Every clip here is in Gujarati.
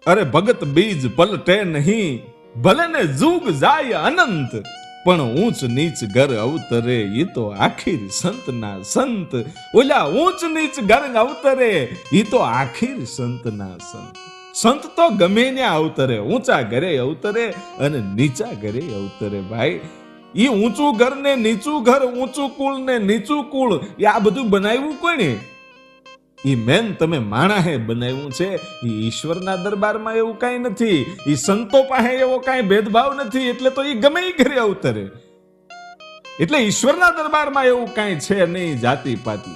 અરે ભગત બીજ પલટે નહીં, ભલે ને જુગ જાય અનંત, પણ ઊંચ નીચ ઘર અવતરે ઈ તો આખીર સંતના સંત. ઓલા ઊંચ નીચ ઘર અવતરે ઈ તો આખીર સંતના સંત. સંત તો ગમે ત્યાં અવતરે, ઊંચા ઘરે અવતરે અને નીચા ઘરે અવતરે. ભાઈ ઈ ઊંચું ઘર ને નીચું ઘર, ઊંચું કુળ ને નીચું કુળ, એ આ બધું બનાવ્યું કોણે? ઈ મેન તમે માણાએ બનાવ્યું છે. ઈ ઈશ્વરના દરબારમાં એવું કાંઈ નથી, ઈ સંતો પાસે એવો કાંઈ ભેદભાવ નથી, એટલે તો ઈ ગમે ઈ ઘરે અવતરે. એટલે ઈશ્વરના દરબારમાં એવું કાંઈ છે નહીં જાતિ પાતિ.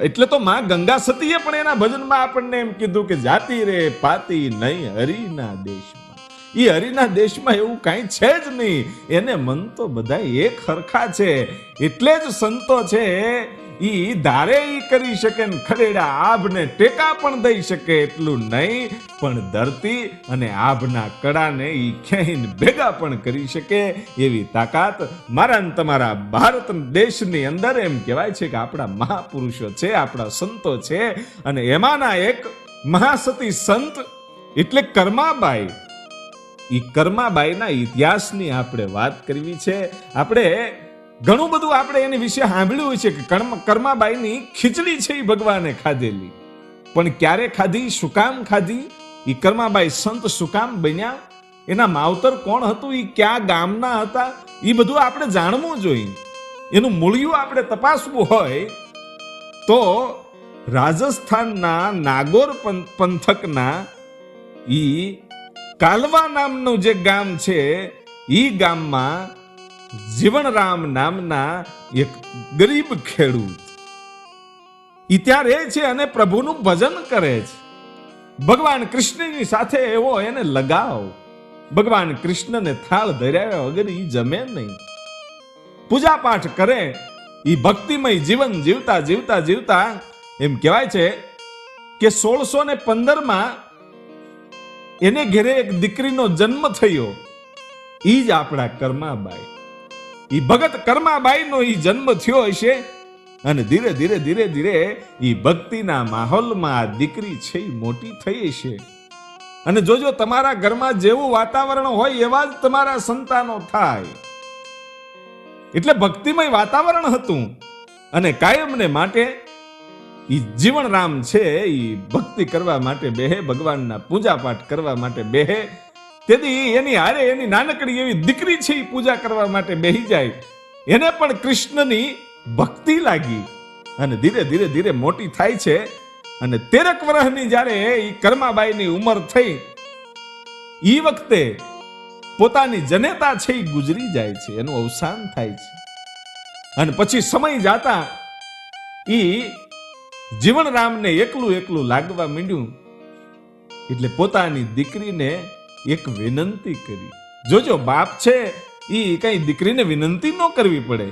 એટલે તો માં ગંગા સતીએ પણ એના ભજનમાં આપણને એમ કીધું કે જાતિ રે પાતિ નહીં હરિના દેશમાં. ઈ હરિના દેશમાં એવું કાંઈ છે જ નહીં. એને મન તો બધા એક હરખા છે. એટલે જ સંતો છે ઈ ધારે ઈ કરી શકે ને ખરેડા આભને ટેકા પણ દઈ શકે એટલું નહીં, પણ ધરતી અને આભના કડાને ઈ ખેઈને ભેગા પણ કરી શકે એવી તાકાત મારા ને તમારા ભારત દેશની અંદર એમ કહેવાય છે કે આપણા મહાપુરુષો છે, આપણા સંતો છે. અને એમાંના એક મહાસતી સંત એટલે કર્માબાઈ. ઈ કર્માબાઈના ઇતિહાસની આપણે વાત કરવી છે. આપણે ઘણું બધું આપણે એની વિશે સાંભળ્યું છે કે કર્માબાઈની ખીચડી છે એ ભગવાને ખાધેલી, પણ ક્યારે ખાધી, શું કામ ખાધી, એ કર્માબાઈ સંત શું કામ બન્યા, એના માવતર કોણ હતું, એ ક્યાં ગામના હતા, એ બધું આપણે જાણવું જોઈએ. એનું મૂળિયું આપણે તપાસવું હોય તો રાજસ્થાનના નાગોર પંથકના ઈ કાલવા નામનું જે ગામ છે, ઈ ગામમાં જીવનરામ નામના એક ગરીબ ખેડૂત ઈ ત્યાં રહે છે અને પ્રભુનું ભજન કરે છે. ભગવાન કૃષ્ણની સાથે એવો એને લગાવ. ભગવાન કૃષ્ણને થાળ ધર્યા વગર ઈ જમે નહીં. પૂજા પાઠ કરે, ઈ ભક્તિમય જીવન જીવતા જીવતા જીવતા એમ કહેવાય છે કે 1615 એને ઘરે એક દીકરીનો જન્મ થયો. ઈ જ આપણા કર્માબાઈ. ઈ ભગત કર્માબાઈનો ઈ જન્મ થયો હશે અને ધીરે ધીરે ધીરે ધીરે ઈ ભક્તિના માહોલમાં આ દીકરી છે ઈ મોટી થઈ હશે. અને જોજો તમારા ઘરમાં જેવું વાતાવરણ હોય એવા જ તમારા સંતાનો થાય. એટલે ભક્તિમય વાતાવરણ હતું અને કાયમને માટે ઈ જીવનરામ છે ઈ ભક્તિ કરવા માટે બેહે, ભગવાનના પૂજા પાઠ કરવા માટે બેહે. તેથી એની હારે એની નાનકડી એવી દીકરી છે એ પૂજા કરવા માટે બેહી જાય. એને પણ કૃષ્ણની ભક્તિ લાગી અને ધીરે ધીરે ધીરે મોટી થાય છે. અને 13 વર્ષની જ્યારે એ કર્માબાઈની ઉંમર થઈ, એ વખતે પોતાની જનેતા છે એ ગુજરી જાય છે, એનું અવસાન થાય છે. અને પછી સમય જાતા ઈ જીવનરામને એકલું એકલું લાગવા માંડ્યું. એટલે પોતાની દીકરીને એક વિનંતી કરી. જોજો બાપ છે ઈ કઈ દીકરીને વિનંતી ન કરવી પડે,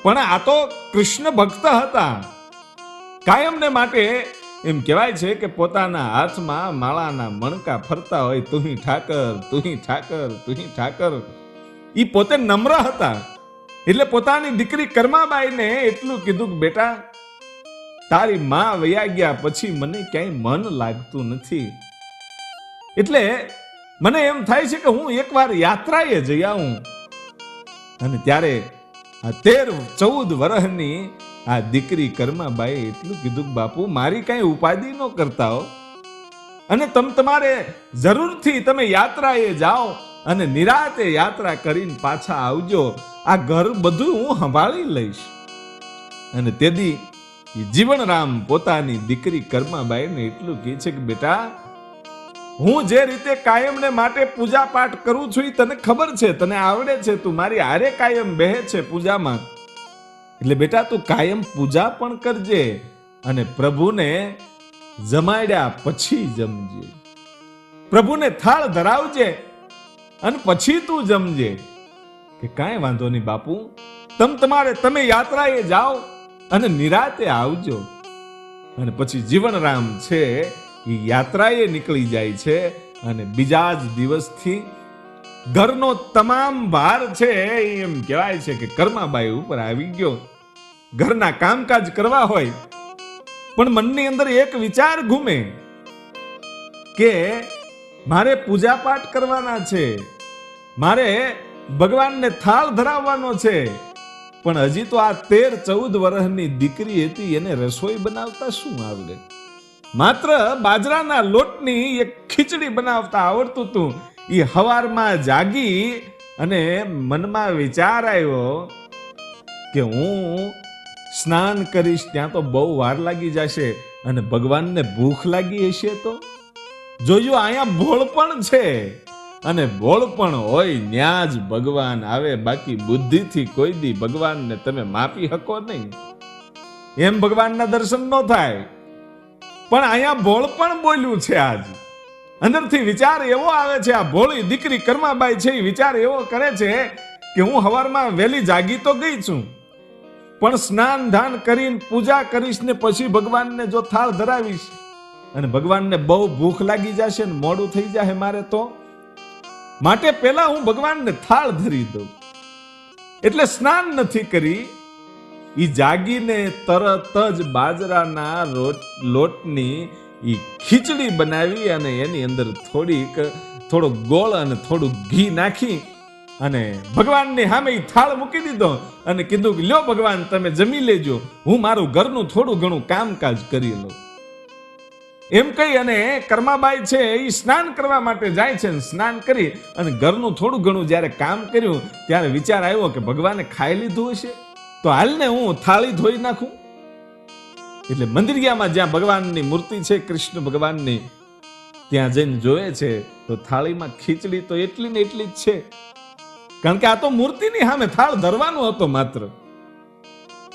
પણ આ તો કૃષ્ણ ભક્ત હતા. કાયમને માટે એમ કહેવાય છે કે પોતાના હાથમાં માળાના મણકા ફરતા હોય, તુહી ઠાકર તુહી ઠાકર તુહી ઠાકર. ઈ પોતે નમ્ર હતા. એટલે પોતાની દીકરી કર્માબાઈને એટલું કીધું કે બેટા, તારી માં વયા ગયા પછી મને ક્યાંય મન લાગતું નથી. એટલે મને એમ થાય છે કે હું એકવાર યાત્રાએ જઈ આવું. અને ત્યારે આ 13-14 વર્ષની આ દીકરી કર્માબાઈ એટલું કીધું, બાપુ મારી કઈ ઉપાધિ ન કરતા હો, અને તમારે જરૂરથી તમે યાત્રાએ જાઓ અને નિરાતે યાત્રા કરીને પાછા આવજો. આ ઘર બધું હું સંભાળી લઈશ. અને તેથી જીવનરામ પોતાની દીકરી કર્માબાઈને એટલું કહે છે કે બેટા, હું જે રીતે કાયમને માટે પૂજા પાઠ કરું છું એ તને ખબર છે, તને આવડે છે, તું મારી હારે કાયમ બેહે છે પૂજામાં. એટલે બેટા તું કાયમ પૂજા પણ કરજે અને પ્રભુને જમાડ્યા પછી જમજે. પ્રભુને થાળ ધરાવજે અને પછી તું જમજે. કે કાંઈ વાંધો નહીં બાપુ, તમે યાત્રાએ જાઓ અને નિરાતે આવજો. અને પછી જીવનરામ છે એ યાત્રાએ નીકળી જાય છે. અને બીજા જ દિવસથી ઘરનો તમામ ભાર છે એમ કહેવાય છે કે કર્માબાઈ ઉપર આવી ગયો. ઘરના કામકાજ કરવા હોય પણ મનની અંદર એક વિચાર ઘૂમે કે મારે પૂજા પાઠ કરવાના છે, મારે ભગવાનને થાળ ધરાવવાનો છે, પણ હજી તો આ 13-14 વર્ષની દીકરી હતી, એને રસોઈ બનાવતા શું આવડે? માત્ર બાજરાના લોટની એક ખીચડી બનાવતા આવડતું હતું. એ હવારમાં જાગી અને મનમાં વિચાર આવ્યો કે હું સ્નાન કરીશ ત્યાં તો બહુ વાર લાગી જશે અને ભગવાનને ભૂખ લાગી હશે તો જોજો અહીંયા ભોળપણ છે અને ભોળપણ હોય ન્યા જ ભગવાન આવે, બાકી બુદ્ધિથી કોઈ દી ભગવાનને તમે માપી શકો નહીં. એમ ભગવાનના દર્શન ન થાય. પણ અહીંયા ભોળપણ બોલ્યું છે. આજ અંદરથી વિચાર એવો આવે છે, આ ભોળી દીકરી કર્માબાઈ છે એ વિચાર એવો કરે છે કે હું હવારમાં વહેલી જાગી તો ગઈ છું, પણ સ્નાન ધાન કરીને પૂજા કરીશ ને પછી ભગવાનને જો થાળ ધરાવીશ અને ભગવાનને બહુ ભૂખ લાગી જશે ને મોડું થઈ જાય મારે, તો માટે પહેલા હું ભગવાનને થાળ ધરી દઉં. એટલે સ્નાન નથી કરી. ઈ જાગીને તરત જ બાજરાના લોટની ઈ ખીચડી બનાવી અને એની અંદર થોડો ગોળ અને થોડું ઘી નાખી અને ભગવાનની સામે થાળ મૂકી દીધો અને કીધું કે લ્યો ભગવાન તમે જમી લેજો, હું મારું ઘરનું થોડું ઘણું કામકાજ કરી લઉં. એમ કહી અને કર્માબાઈ છે એ સ્નાન કરવા માટે જાય છે. સ્નાન કરી અને ઘરનું થોડું ઘણું જ્યારે કામ કર્યું ત્યારે વિચાર આવ્યો કે ભગવાને ખાઈ લીધું હશે તો હાલને હું થાળી ધોઈ નાખું. એટલે મંદિરિયામાં જ્યાં ભગવાનની મૂર્તિ છે કૃષ્ણ ભગવાનની, ત્યાં જઈને જોયે છે તો થાળીમાં ખીચડી તો એટલી ને એટલી જ છે, કારણ કે આ તો મૂર્તિની સામે થાળ ધરવાનો હતો માત્ર.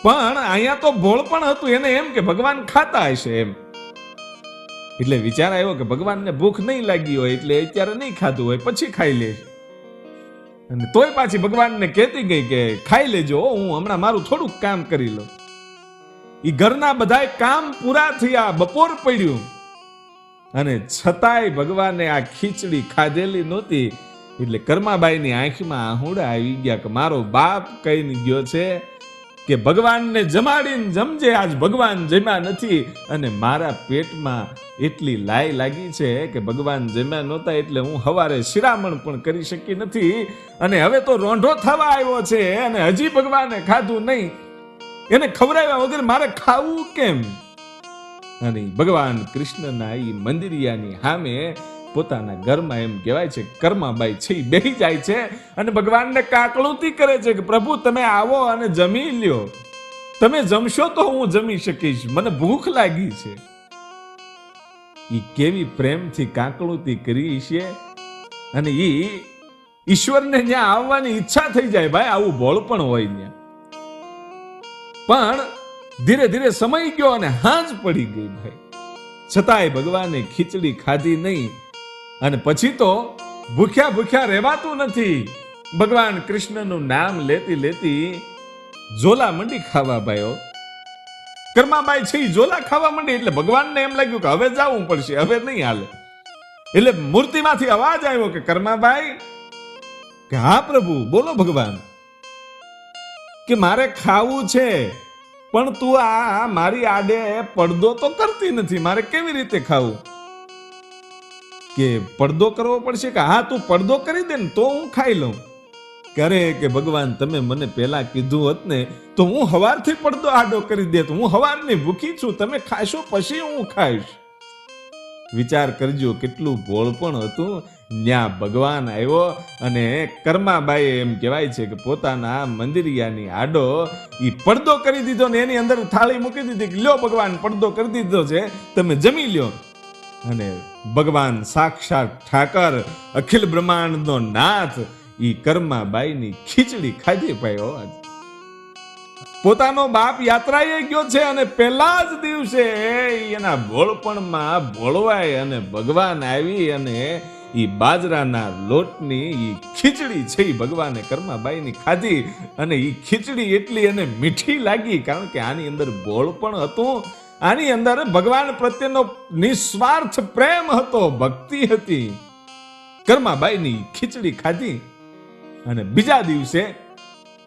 પણ અહીંયા તો ભોળપણ હતું, એને એમ કે ભગવાન ખાતા હશે એમ. એટલે વિચાર આવ્યો કે ભગવાનને ભૂખ નહીં લાગી હોય એટલે અત્યારે નહીં ખાધું હોય, પછી ખાઈ લેશે. અને તોય પાછી ભગવાનને કહેતી ગઈ કે ખાઈ લેજો, હું હમણાં મારું થોડુંક કામ કરી લઉં. ઈ ઘરના બધાય કામ પૂરા થયા, બપોર પડ્યું અને છતાંય ભગવાને આ ખીચડી ખાધેલી નહોતી. એટલે કર્માબાઈની આંખમાં આહુડા આવી ગયા કે મારો બાપ કહીને ગયો છે કે ભગવાનને જમાડીને જમજે, આજ ભગવાન જમ્યા નથી અને મારા પેટમાં એટલી લાઈ લાગી છે કે ભગવાન જમ્યા નહોતા એટલે હું હવારે શિરામણ પણ કરી શકી નથી અને હવે તો રોંઢો થવા આવ્યો છે અને હજી ભગવાને ખાધું નહીં. એને ખવડાવ્યા વગર મારે ખાવું કેમ? અને ભગવાન કૃષ્ણના ઈ મંદિરિયાની સામે પોતાના ઘરમાં એમ કહેવાય છે કર્માબાઈ છે બેહી જાય છે અને ભગવાનને કાકળુતી કરે છે કે પ્રભુ તમે આવો અને જમી લ્યો, તમે જમશો તો હું જમી શકીશ, મને ભૂખ લાગી છે. ઈ કેવી પ્રેમથી કાકળુતી કરી છે અને ઈ ઈશ્વરને જ્યાં આવવાની ઈચ્છા થઈ જાય ભાઈ, આવું ભોળપણ હોય ત્યાં. પણ ધીરે ધીરે સમય ગયો અને હાંજ પડી ગઈ ભાઈ, છતાંય ભગવાને ખીચડી ખાધી નહીં અને પછી તો ભૂખ્યા ભૂખ્યા રહેવાતું નથી. ભગવાન કૃષ્ણનું નામ લેતી લેતી ઝોલા મંડી ખાવા ભાઈઓ. કર્માબાઈ છે ઝોલા ખાવા માંડી એટલે ભગવાનને એમ લાગ્યું કે હવે જવું પડશે, હવે નહીં હાલે. એટલે મૂર્તિમાંથી અવાજ આવ્યો કે કર્માબાઈ, કે હા પ્રભુ બોલો ભગવાન, કે મારે ખાવું છે પણ તું આ મારી આડે પડદો તો કરતી નથી, મારે કેવી રીતે ખાવું? કે પડદો કરવો પડશે? કે હા તું પડદો કરી દે ને તો હું ખાઈ લઉં. કરે કે ભગવાન તમે મને પહેલા કીધું હોત ને તો હું હવારથી પડદો આડો કરી દેત, હું હવારની ભૂખી છું, તમે ખાશો પછી હું ખાઈશ. વિચાર કરજો કેટલું ભોળપણ હતું. ન્યા ભગવાન આવ્યો અને કર્માબાઈ એમ કહેવાય છે કે પોતાના મંદિરિયાની આડો ઈ પડદો કરી દીધો ને એની અંદર થાળી મૂકી દીધી કે લ્યો ભગવાન પડદો કરી દીધો છે, તમે જમી લ્યો. અને ભગવાન સાક્ષાત ઠાકર અખિલ બ્રહ્માંડનો નાથ ઈ કર્માબાઈની ખીચડી ખાધી પાયો. પોતાનો બાપ યાત્રાએ ગયો છે અને પહેલા જ દિવસે એના ભોળપણમાં ભોળવાય અને ભગવાન આવી અને ઈ બાજરાના લોટની ઈ ખીચડી છે ઈ ભગવાને કર્માબાઈની ખાધી અને ઈ ખીચડી એટલી એને મીઠી લાગી, કારણ કે આની અંદર ભોળપણ હતું, આની અંદર ભગવાન પ્રત્યેનો નિસ્વાર્થ પ્રેમ હતો, ભક્તિ હતી. કર્માબાઈની ખીચડી ખાધી અને બીજા દિવસે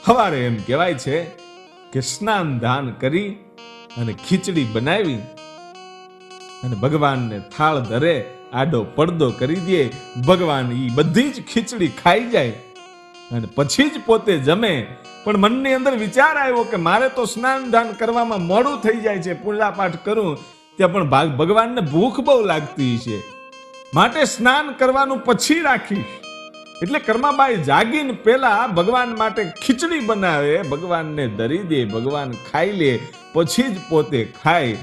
સવારે એમ કહેવાય છે કે સ્નાન દાન કરી અને ખીચડી બનાવી અને ભગવાનને થાળ ધરે આડો પડદો કરી દે. ભગવાન ઈ બધી જ ખીચડી ખાઈ જાય અને પછી જ પોતે જમે. પણ મનની અંદર વિચાર આવ્યો કે મારે તો સ્નાન દાન કરવામાં મોડું થઈ જાય છે, પૂજા પાઠ કરું ત્યાં પણ ભગવાનને ભૂખ બહુ લાગતી છે, માટે સ્નાન કરવાનું પછી રાખીશ. એટલે કર્માબાઈ જાગીને પેલા ભગવાન માટે ખીચડી બનાવે, ભગવાનને ધરી દે, ભગવાન ખાઈ લે, પછી જ પોતે ખાય.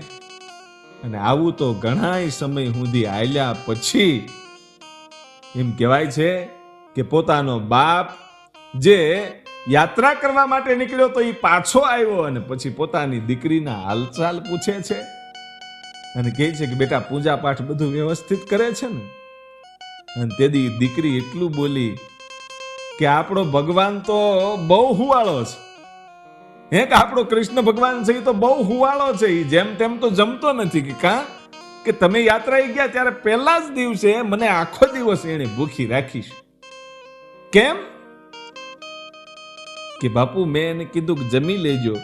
અને આવું તો ઘણાય સમય સુધી આલ્યા પછી એમ કહેવાય છે કે પોતાનો બાપ જે યાત્રા કરવા માટે નીકળ્યો તો એ પાછો આવ્યો અને પછી પોતાની દીકરીના હાલચાલ પૂછે છે અને કહે છે કે બેટા પૂજા પાઠ બધું વ્યવસ્થિત કરે છે ને? અને તેથી દીકરી એટલું બોલી કે આપણો ભગવાન તો બહુ હુવાળો છે, હે કે આપણો કૃષ્ણ ભગવાન છે એ તો બહુ હુવાળો છે, એ જેમ તેમ તો જમતો નથી. કે કા કે તમે યાત્રાએ ગયા ત્યારે પહેલા જ દિવસે મને આખો દિવસ એને ભૂખી રાખીશ. કેમ? કે બાપુ મેં એને કીધું કે જમી લેજો,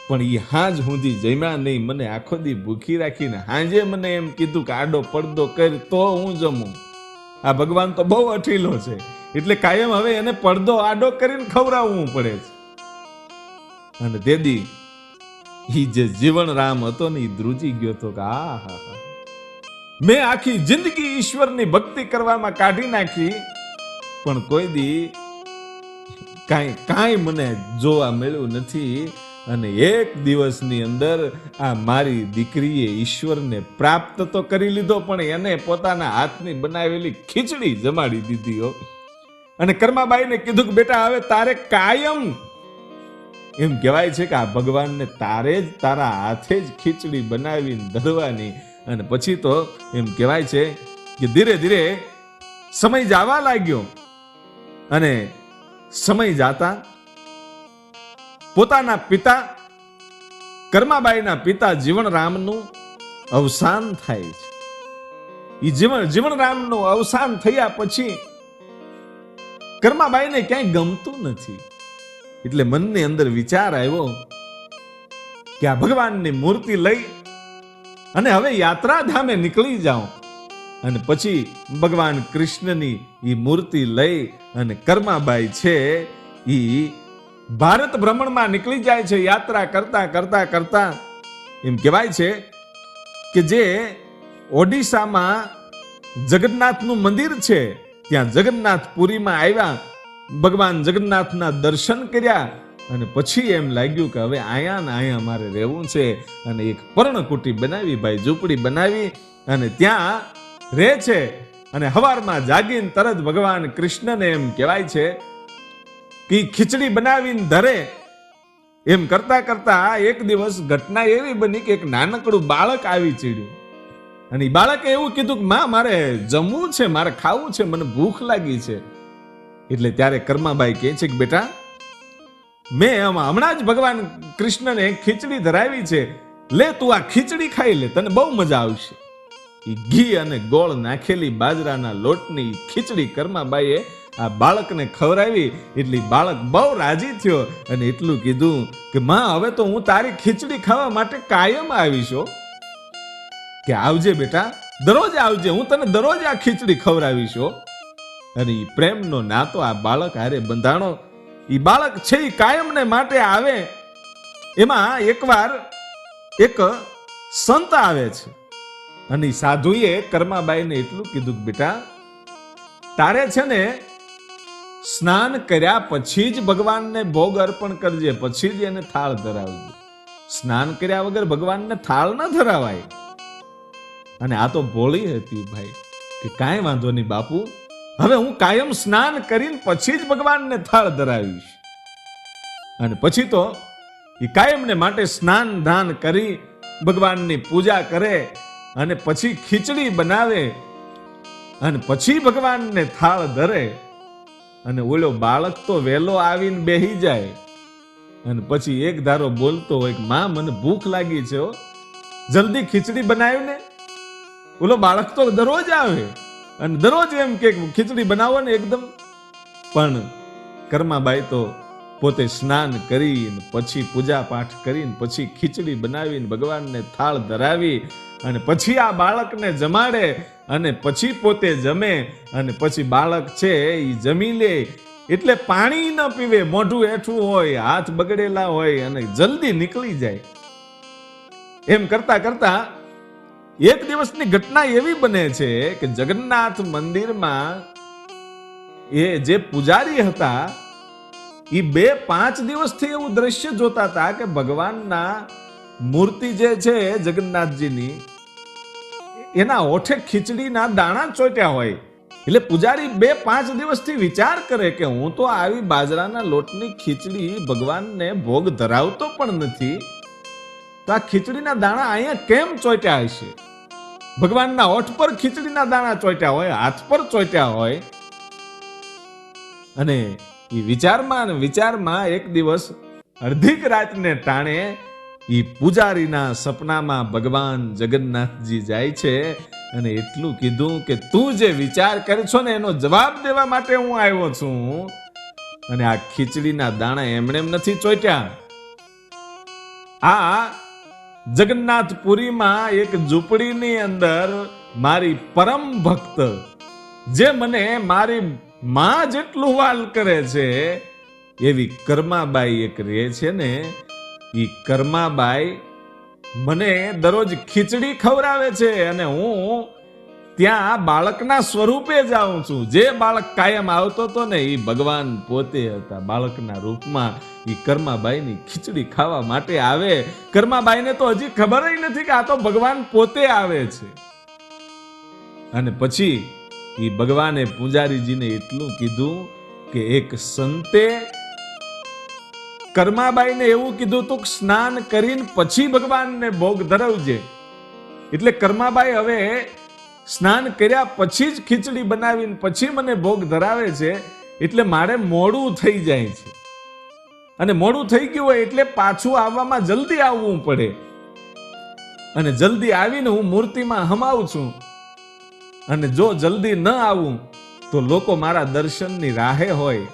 પણ એ હાજ સુધી જમ્યા નહીં, મને આખો દી ભૂખી રાખીને હાજે મને એમ કીધું કે આડો પડદો કર તો હું જમું. આ ભગવાન તો બહુ અઠીલો છે, એટલે કાયમ હવે એને પડદો આડો કરીને ખવડાવવું પડે છે. અને દેદી ઈ જે જીવન રામ હતો ને એ ધ્રુજી ગયો હતો કે આ હા હા, મેં આખી જિંદગી ઈશ્વરની ભક્તિ કરવામાં કાઢી નાખી, પણ કોઈ દી કાંઈ મને જોવા મળ્યું નથી. અને એક દિવસની અંદર આ મારી દીકરીએ ઈશ્વરને પ્રાપ્ત તો કરી લીધો, પણ એને પોતાના હાથની બનાવેલી ખીચડી જમાડી દીધી હો. અને કર્માબાઈને કીધું કે બેટા હવે તારે કાયમ એમ કહેવાય છે કે આ ભગવાનને તારે જ તારા હાથે જ ખીચડી બનાવીને ધરવાની. અને પછી તો એમ કહેવાય છે કે ધીરે ધીરે સમય જવા લાગ્યો અને સમય જાતા પોતાના પિતા કર્માબાઈના પિતા જીવનરામનું અવસાન થાય છે. એ જીવનરામનું અવસાન થયા પછી કર્માબાઈને ક્યાંય ગમતું નથી, એટલે મનની અંદર વિચાર આવ્યો કે આ ભગવાનની મૂર્તિ લઈ અને હવે યાત્રાધામે નીકળી જાઉં. અને પછી ભગવાન કૃષ્ણની એ મૂર્તિ લઈ અને કર્માબાઈ છે ઈ ભારત ભ્રમણમાં નીકળી જાય છે. યાત્રા કરતા કરતા કરતા એમ કહેવાય છે કે જે ઓડિશામાં જગન્નાથનું મંદિર છે ત્યાં જગન્નાથપુરીમાં આવ્યા, ભગવાન જગન્નાથના દર્શન કર્યા અને પછી એમ લાગ્યું કે હવે આયા ને આયા મારે રહેવું છે. અને એક પર્ણકુટી બનાવી, ભાઈ ઝૂંપડી બનાવી અને ત્યાં રહે છે. અને હવારમાં જાગીને તરત ભગવાન કૃષ્ણને એમ કહેવાય છે કે ખીચડી બનાવીને ધરે. એમ કરતા કરતા એક દિવસ ઘટના એવી બની કે એક નાનકડું બાળક આવી ચડ્યું અને એ બાળકે એવું કીધું કે માં મારે જમવું છે, મારે ખાવું છે, મને ભૂખ લાગી છે. એટલે ત્યારે કર્માબાઈ કહે છે કે બેટા મેં હમણાં જ ભગવાન કૃષ્ણને ખીચડી ધરાવી છે, લે તું આ ખીચડી ખાઈ લે, તને બહુ મજા આવશે. એ ઘી અને ગોળ નાખેલી બાજરાના લોટની ખીચડી કર્માબાઈએ આ બાળકને ખવડાવી. એટલે બાળક બહુ રાજી થયો અને એટલું કીધું કે માં હવે તો હું તારી ખીચડી ખાવા માટે કાયમ આવીશ, કે આવજે બેટા, દરરોજ આવજે, હું તને દરરોજ આ ખીચડી ખવડાવીશ. અને એ પ્રેમનો નાતો આ બાળક હારે બંધાણો. એ બાળક છે એ કાયમને માટે આવે. એમાં એકવાર એક સંત આવે છે અને સાધુએ કર્માબાઈને એટલું કીધું કે બેટા તારે છે ને સ્નાન કર્યા પછી જ ભગવાનને ભોગ અર્પણ કરજે, પછી જ એને થાળ ધરાવજે. સ્નાન કર્યા વગર ભગવાનને થાળ ન ધરાવાય. અને આ તો ભોળી હતી ભાઈ કે કાંઈ વાંધો નહીં બાપુ, હવે હું કાયમ સ્નાન કરીને પછી જ ભગવાનને થાળ ધરાવીશ. અને પછી તો એ કાયમને માટે સ્નાન દાન કરી ભગવાનની પૂજા કરે અને પછી ખીચડી બનાવે અને પછી ભગવાનને થાળ ધરે. અને ઓલો બાળક તો વેલો આવીને બેહી જાય અને પછી એક ધારો બોલતો હોય કે માં મને ભૂખ લાગી છે, જલ્દી ખીચડી બનાવ્યું ને. ઓલો બાળક તો દરરોજ આવે અને દરરોજ એમ કે ખીચડી બનાવો ને એકદમ. પણ કર્માબાઈ તો પોતે સ્નાન કરીને પછી પૂજા પાઠ કરીને પછી ખીચડી બનાવીને ભગવાનને થાળ ધરાવી અને પછી આ બાળકને જમાડે અને પછી પોતે જમે અને પછી બાળક છે એ જમી લે. એટલે પાણી ન પીવે, મોઢું હેઠું હોય, હાથ બગડેલા હોય અને જલ્દી નીકળી જાય. એમ કરતા કરતા એક દિવસની ઘટના એવી બને છે કે જગન્નાથ મંદિરમાં એ જે પૂજારી હતા એ 2-5 દિવસથી એવું દ્રશ્ય જોતા હતા કે ભગવાનના મૂર્તિ જે છે જગન્નાથજીની એના ઓઠે ખીચડીના દાણા ચોટ્યા હોય. એટલે પૂજારી 2-5 દિવસથી વિચાર કરે કે હું તો આવી બાજરાના લોટની ખીચડી ભગવાનને ભોગ ધરાવતો પણ નથી, તો આ ખીચડીના દાણા અહીંયા કેમ ચોટ્યા હશે? ભગવાનના ઓઠ પર ખીચડીના દાણા ચોટ્યા હોય, હાથ પર ચોટ્યા હોય. અને એ વિચારમાં એક દિવસ અડધીક રાતને ટાણે એ પૂજારીના સપનામાં ભગવાન જગન્નાથજી જાય છે અને એટલું કીધું કે તું જે વિચાર કરે છો ને એનો જવાબ દેવા માટે હું આવ્યો છું. અને આ ખીચડીના દાણા એમણે નથી ચોટ્યા. આ જગન્નાથપુરીમાં એક ઝૂંપડીની અંદર મારી પરમ ભક્ત જે મને મારી માં જેટલું વાલ કરે છે એવી કર્માબાઈ એક રહે છે ને, એ કર્માબાઈ મને દરરોજ ખીચડી ખવડાવે છે અને હું ત્યાં બાળકના સ્વરૂપે જાઉં છું. જે બાળક કાયમ આવતો હતો ને એ ભગવાન પોતે હતા બાળકના રૂપમાં. એ કર્માબાઈની ખીચડી ખાવા માટે આવે. કર્માબાઈને તો હજી ખબર નથી કે આ તો ભગવાન પોતે આવે છે. અને પછી એ ભગવાને પૂજારીજીને એટલું કીધું કે એક સંતે કર્માબાઈને એવું કીધું તું સ્નાન કરીને પછી ભગવાનને ભોગ ધરાવજે. એટલે કર્માબાઈ હવે સ્નાન કર્યા પછી જ ખીચડી બનાવીને પછી મને ભોગ ધરાવે છે. એટલે મારે મોડું થઈ જાય છે અને મોડું થઈ ગયું હોય એટલે પાછું આવવામાં જલ્દી આવવું પડે. અને જલ્દી આવીને હું મૂર્તિમાં હમાવું છું. અને જો જલ્દી ન આવું તો લોકો મારા દર્શનની રાહે હોય.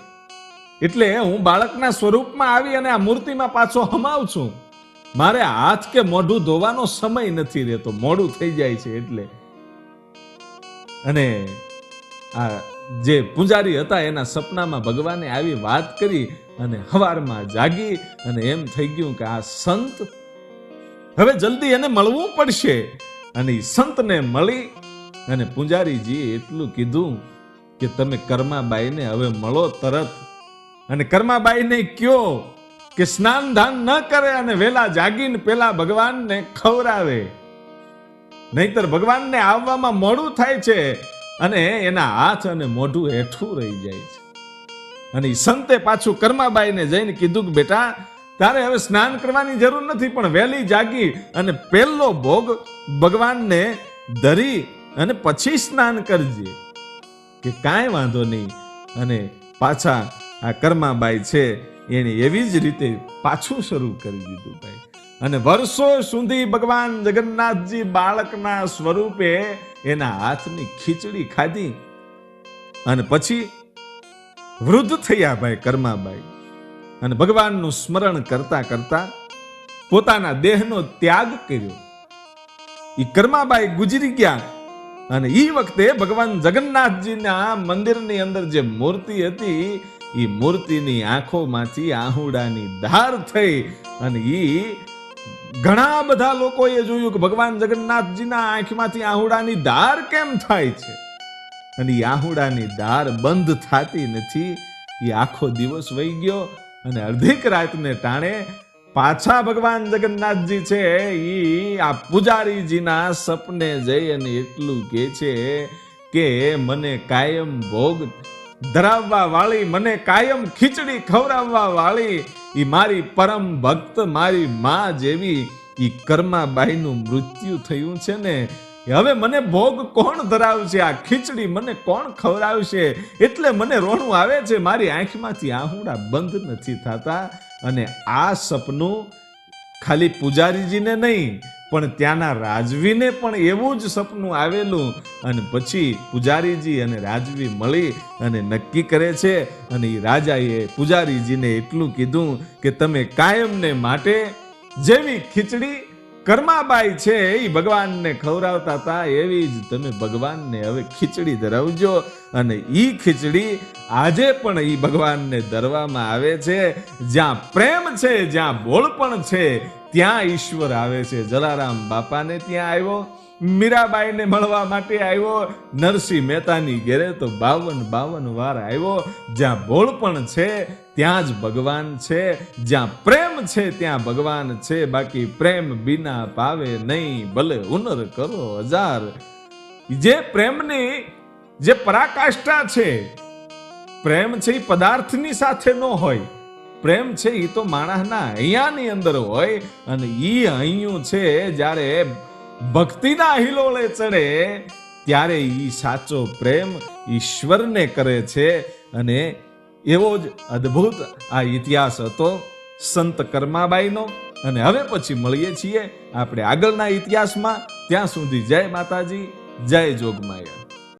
એટલે હું બાળકના સ્વરૂપમાં આવી અને આ મૂર્તિમાં પાછો હમાવું છું. મારે હાથ કે મોઢું ધોવાનો સમય નથી રહેતો, મોડું થઈ જાય છે એટલે. અને આ જે પૂજારી હતા એના સપનામાં ભગવાને આવી વાત કરી અને હવારમાં જાગી અને એમ થઈ ગયું કે આ સંત હવે જલ્દી એને મળવું પડશે. અને એ સંતને મળી અને પૂજારીજી એટલું કીધું કે તમે કર્માબાઈને હવે મળો તરત. અને કર્માબાઈને કયો કે સ્નાન દાન ન કરે અને વેલા જાગીને પેલા ભગવાનને ખવરાવે, નહીતર ભગવાનને આવવામાં મોડું થાય છે અને એના હાથ અને મોઢું હેઠું રહી જાય છે. અને સંતે પાછું કર્માબાઈને જઈને કીધું કે બેટા તારે હવે સ્નાન કરવાની જરૂર નથી, પણ વહેલી જાગી અને પહેલો ભોગ ભગવાનને ધરી અને પછી સ્નાન કરજે. કે કાંઈ વાંધો નહીં. અને પાછા આ કર્માબાઈ છે એને એવી જ રીતે પાછું શરૂ કરી દીધું ભાઈ. અને વર્ષો સુધી ભગવાન જગન્નાથજી બાળકના સ્વરૂપે એના હાથની ખીચડી ખાધી અને પછી વૃદ્ધ થયા ભાઈ કર્માબાઈ. અને ભગવાનનું સ્મરણ કરતા કરતા પોતાના દેહનો ત્યાગ કર્યો. એ કર્માબાઈ ગુજરી ગયા. અને એ વખતે ભગવાન જગન્નાથજીના મંદિરની અંદર જે મૂર્તિ હતી એ મૂર્તિની આંખોમાંથી આહુડાની ધાર થઈ. અને એ ઘણા બધા લોકોએ જોયું કે ભગવાન જગન્નાથજીના આંખમાંથી આહુડાની ધાર કેમ થાય છે. અને એ આહુડાની ધાર બંધ થતી નથી. એ આખો દિવસ વહી ગયો અને અડધીક રાતને ટાણે પાછા ભગવાન જગન્નાથજી છે ઈ આ પૂજારીજીના સપને જઈ અને એટલું કહે છે કે મને કાયમ ભોગ ધરાવવા વાળી, મને કાયમ ખીચડી ખવડાવવા વાળી ઈ મારી પરમ ભક્ત મારી માં જેવી ઈ કર્માબાઈનું મૃત્યુ થયું છે ને, હવે મને ભોગ કોણ ધરાવશે, આ ખીચડી મને કોણ ખવડાવશે. એટલે મને રોણું આવે છે, મારી આંખમાંથી આહુડા બંધ નથી થતા. અને આ સપનું ખાલી પૂજારીજીને નહીં પણ ત્યાંના રાજવીને પણ એવું જ સપનું આવેલું અને પછી પૂજારીજી અને રાજવી મળી અને નક્કી કરે છે અને એ રાજાએ પૂજારીજીને એટલું કીધું કે તમે કાયમને માટે જેવી ખીચડી કર્માબાઈ છે એ ભગવાનને ખવડાવતા હતા એવી જ તમે ભગવાનને હવે ખીચડી ધરાવજો અને ઈ ખીચડી આજે પણ ઈ ભગવાનને ધરવામાં આવે છે. જ્યાં પ્રેમ છે, જ્યાં બોળપણ છે, ત્યાં ઈશ્વર આવે છે. જલારામ બાપાને ત્યાં આવ્યો, મીરાબાઈને મળવા માટે આવ્યો, નરસિંહ મહેતાની ઘેરે તો 52 વાર આવ્યો. જ્યાં બોળપણ છે ત્યાં જ ભગવાન છે, જ્યાં પ્રેમ છે ત્યાં ભગવાન છે. બાકી પ્રેમ બિના પાવે નહીં, ભલે હુનર કરો હજાર. જે પ્રેમની જે પરાકાષ્ઠા છે, પ્રેમ છે એ પદાર્થની સાથે ન હોય, પ્રેમ છે એ તો માણસના અહીંયાની અંદર હોય. અને ઈ અહીંયું છે જ્યારે ભક્તિના હિલોળે ચડે ત્યારે ઈ સાચો પ્રેમ ઈશ્વરને કરે છે. અને એવો જ અદ્ભુત આ ઇતિહાસ હતો સંત કર્માબાઈનો. અને હવે પછી મળીએ છીએ આપણે આગળના ઇતિહાસમાં. ત્યાં સુધી જય માતાજી, જય જોગમાયા.